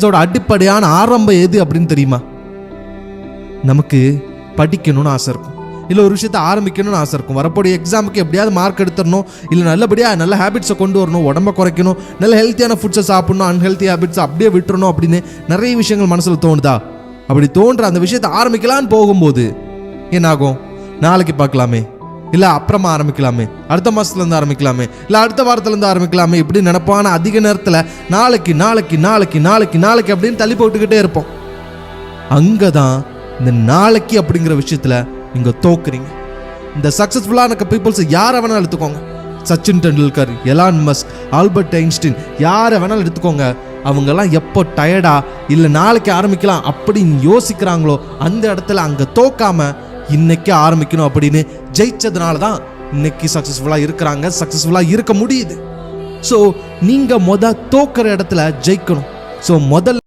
இதோட அடிப்படையான ஆரம்பம் எது அப்படின்னு தெரியுமா? நமக்கு படிக்கணும்னு ஆசை இருக்கும், இல்லை ஒரு விஷயத்தை ஆரம்பிக்கணும்னு ஆசை இருக்கும். வரப்போடைய எக்ஸாமுக்கு எப்படியாவது மார்க் எடுத்துடணும், இல்லை நல்லபடியாக நல்ல ஹேபிட்ஸை கொண்டு வரணும், உடம்பை குறைக்கணும், நல்ல ஹெல்த்தியான ஃபுட்ஸை சாப்பிடணும், அன்ஹெல்த்தி ஹேபிட்ஸை அப்படியே விட்டுறணும் அப்படின்னு நிறைய விஷயங்கள் மனசில் தோணுதா? அப்படி தோன்ற அந்த விஷயத்தை ஆரம்பிக்கலான்னு போகும்போது என்னாகும்? நாளைக்கு பார்க்கலாமே, இல்லை அப்புறமா ஆரம்பிக்கலாமே, அடுத்த மாதத்துலேருந்து ஆரம்பிக்கலாமே, இல்லை அடுத்த வாரத்துலேருந்து ஆரம்பிக்கலாமே, இப்படி நினைப்பான அதிக நேரத்தில் நாளைக்கு நாளைக்கு நாளைக்கு நாளைக்கு நாளைக்கு அப்படின்னு தள்ளி போட்டுக்கிட்டே இருப்போம். அங்கே தான் இந்த நாளைக்கு அப்படிங்கிற விஷயத்தில் நீங்கள் தோக்குறீங்க. இந்த சக்ஸஸ்ஃபுல்லான பீப்புள்ஸ் யாரை வேணாலும் எடுத்துக்கோங்க, Sachin Tendulkar, Elon Musk, Albert Einstein, யாரை வேணாலும் எடுத்துக்கோங்க. அவங்கெல்லாம் எப்போ டயர்டா இல்லை நாளைக்கு ஆரம்பிக்கலாம் அப்படின்னு யோசிக்கிறாங்களோ அந்த இடத்துல அங்கே தோக்காம இன்னைக்கு ஆரம்பிக்கணும் அப்படின்னு ஜெயிச்சதுனால தான் இன்னைக்கு சக்ஸஸ்ஃபுல்லாக இருக்கிறாங்க, சக்ஸஸ்ஃபுல்லாக இருக்க முடியுது. ஸோ நீங்கள் தோக்குற இடத்துல ஜெயிக்கணும். ஸோ முதல்ல